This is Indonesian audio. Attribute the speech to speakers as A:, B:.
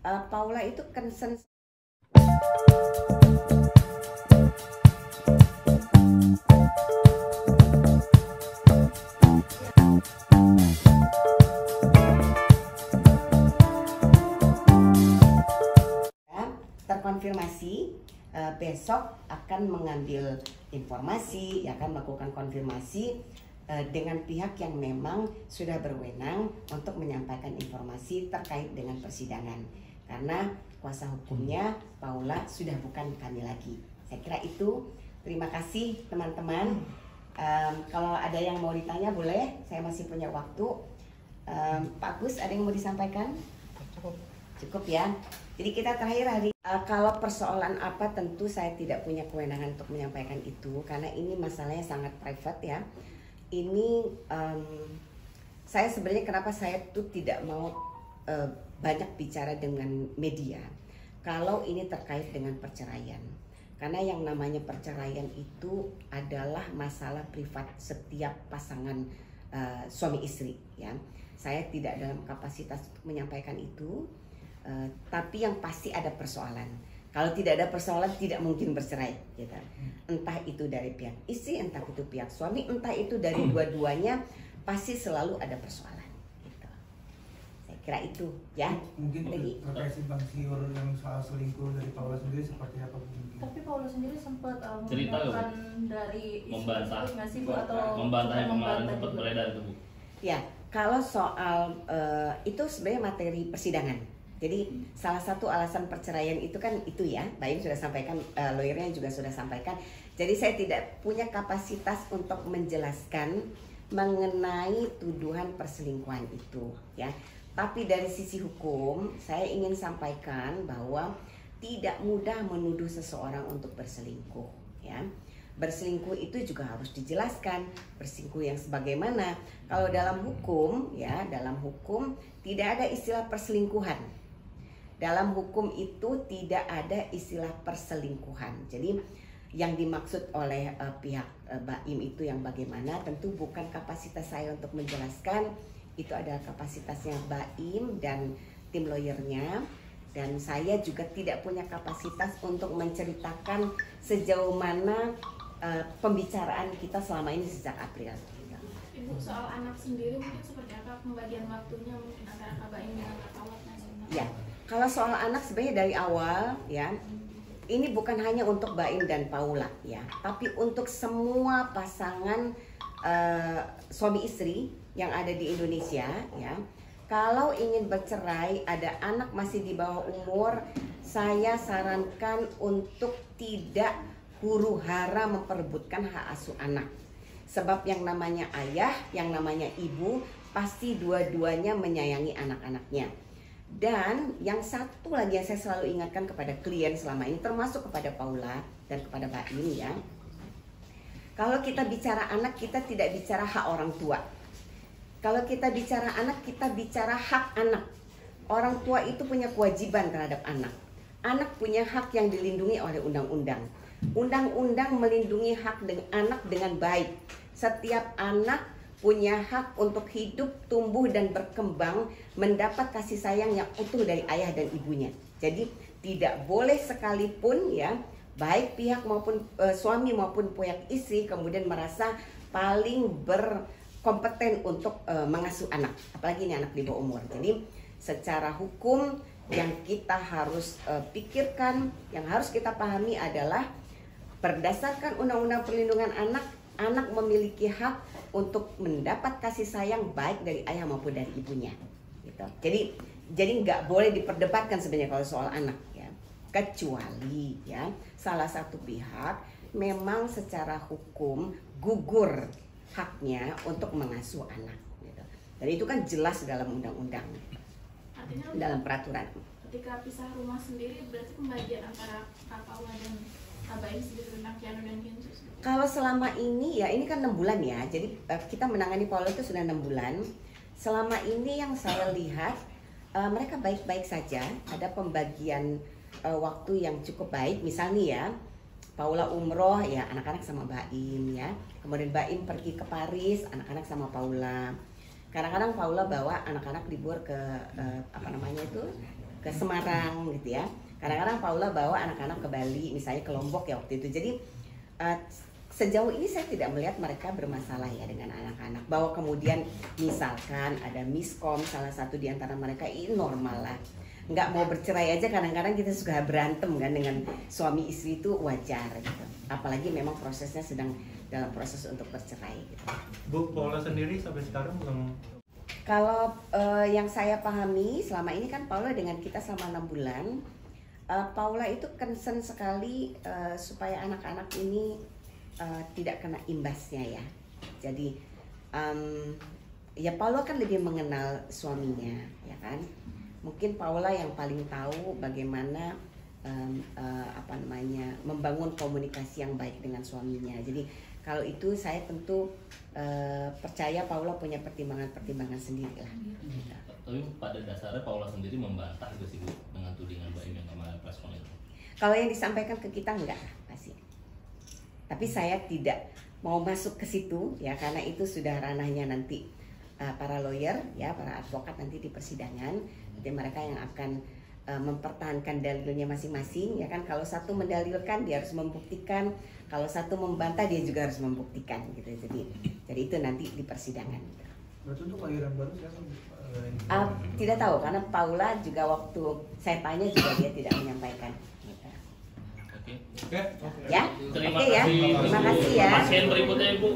A: Paula itu concern. Terkonfirmasi, besok akan mengambil informasi, akan melakukan konfirmasi dengan pihak yang memang sudah berwenang untuk menyampaikan informasi terkait dengan persidangan. Karena kuasa hukumnya Paula sudah bukan kami lagi. Saya kira itu. Terima kasih teman-teman. Kalau ada yang mau ditanya boleh, saya masih punya waktu. Pak Gus, ada yang mau disampaikan? Cukup ya. Jadi kita terakhir hari kalau persoalan apa tentu saya tidak punya kewenangan untuk menyampaikan itu karena ini masalahnya sangat private ya. Ini saya sebenarnya kenapa saya tuh tidak mau banyak bicara dengan media kalau ini terkait dengan perceraian. Karena yang namanya perceraian itu adalah masalah privat setiap pasangan suami istri ya. Saya tidak dalam kapasitas untuk menyampaikan itu. Tapi yang pasti ada persoalan. Kalau tidak ada persoalan tidak mungkin bercerai gitu. Entah itu dari pihak istri, entah itu pihak suami, entah itu dari dua-duanya, pasti selalu ada persoalan gitu. Saya kira itu ya.
B: Mungkin terkait simpang siur yang soal selingkuh dari Paula sendiri seperti apa?
C: Tapi Paula sendiri sempat
D: cerita
C: dari
D: membantah
C: nggak sih Bu, atau
D: membantah yang kemarin sempat beredar itu Bu.
A: Ya, kalau soal itu sebenarnya materi persidangan. Jadi salah satu alasan perceraian itu kan itu ya, Baim sudah sampaikan, lawyernya juga sudah sampaikan. Jadi saya tidak punya kapasitas untuk menjelaskan mengenai tuduhan perselingkuhan itu ya. Tapi dari sisi hukum saya ingin sampaikan bahwa tidak mudah menuduh seseorang untuk berselingkuh ya. Berselingkuh itu juga harus dijelaskan, berselingkuh yang sebagaimana. Kalau dalam hukum ya, dalam hukum tidak ada istilah perselingkuhan. Dalam hukum itu tidak ada istilah perselingkuhan. Jadi yang dimaksud oleh pihak Baim itu yang bagaimana tentu bukan kapasitas saya untuk menjelaskan. Itu adalah kapasitasnya Baim dan tim lawyernya. Dan saya juga tidak punya kapasitas untuk menceritakan sejauh mana pembicaraan kita selama ini sejak April.
C: Ibu, soal anak sendiri mungkin seperti apa pembagian waktunya mungkin antara Kak Baim dengan Kak Paula nasional?
A: Ya. Kalau soal anak sebenarnya dari awal ya, ini bukan hanya untuk Baim dan Paula ya, tapi untuk semua pasangan suami istri yang ada di Indonesia ya. Kalau ingin bercerai, ada anak masih di bawah umur, saya sarankan untuk tidak huru-hara memperebutkan hak asuh anak. Sebab yang namanya ayah, yang namanya ibu, pasti dua-duanya menyayangi anak-anaknya. Dan yang satu lagi yang saya selalu ingatkan kepada klien selama ini, termasuk kepada Paula dan kepada Baim ya. Kalau kita bicara anak, kita tidak bicara hak orang tua. Kalau kita bicara anak, kita bicara hak anak. Orang tua itu punya kewajiban terhadap anak. Anak punya hak yang dilindungi oleh undang-undang. Undang-undang melindungi hak anak dengan baik. Setiap anak punya hak untuk hidup, tumbuh, dan berkembang, mendapat kasih sayang yang utuh dari ayah dan ibunya. Jadi tidak boleh sekalipun ya, baik pihak maupun suami maupun pihak istri kemudian merasa paling berkompeten untuk mengasuh anak, apalagi ini anak di bawah umur. Jadi secara hukum yang kita harus pikirkan, yang harus kita pahami adalah berdasarkan Undang-Undang Perlindungan Anak, anak memiliki hak untuk mendapat kasih sayang baik dari ayah maupun dari ibunya. Gitu. Jadi nggak boleh diperdebatkan sebenarnya kalau soal anak ya. Kecuali ya salah satu pihak memang secara hukum gugur haknya untuk mengasuh anak. Gitu. Dan itu kan jelas dalam undang-undang, dalam peraturan.
C: Ketika pisah rumah sendiri berarti pembagian antara Kak Paula dan Kak Baim sendiri tentang Keanu dan Kinsus.
A: Kalau selama ini ya ini kan 6 bulan ya, jadi kita menangani Paula itu sudah 6 bulan. Selama ini yang saya lihat mereka baik-baik saja, ada pembagian waktu yang cukup baik. Misalnya ya, Paula umroh ya anak-anak sama Baim ya, kemudian Baim pergi ke Paris, anak-anak sama Paula. Kadang-kadang Paula bawa anak-anak libur ke apa namanya itu ke Semarang gitu ya. Kadang-kadang Paula bawa anak-anak ke Bali, misalnya ke Lombok ya waktu itu. Jadi sejauh ini saya tidak melihat mereka bermasalah ya dengan anak-anak. Bahwa kemudian misalkan ada miskom salah satu di antara mereka, ini normal lah. Nggak mau bercerai aja kadang-kadang kita suka berantem kan dengan suami istri, itu wajar gitu. Apalagi memang prosesnya sedang dalam proses untuk bercerai gitu.
E: Bu, Paula sendiri sampai sekarang belum.
A: Kalau yang saya pahami selama ini kan Paula dengan kita selama 6 bulan, Paula itu concern sekali supaya anak-anak ini tidak kena imbasnya ya. Jadi ya Paula kan lebih mengenal suaminya ya kan. Mungkin Paula yang paling tahu bagaimana membangun komunikasi yang baik dengan suaminya. Jadi kalau itu saya tentu percaya Paula punya pertimbangan sendiri lah.
D: Tapi pada dasarnya Paula sendiri membantah gitu sih Bu dengan tudingan Mbak Im yang kemarin press con itu.
A: Kalau yang disampaikan ke kita enggak pasti. Tapi saya tidak mau masuk ke situ ya, karena itu sudah ranahnya nanti para lawyer ya, para advokat nanti di persidangan. Nanti mereka yang akan mempertahankan dalilnya masing-masing ya kan. Kalau satu mendalilkan dia harus membuktikan, kalau satu membantah dia juga harus membuktikan gitu. Jadi itu nanti di persidangan.
B: Berarti untuk lahiran baru siapa?
A: Tidak tahu karena Paula juga waktu saya tanya juga dia tidak menyampaikan.
D: Oke.
E: Oke.
A: Ya,
D: Terima
A: oke ya,
D: kasih.
A: terima kasih ya.
D: Pasien berikutnya Ibu.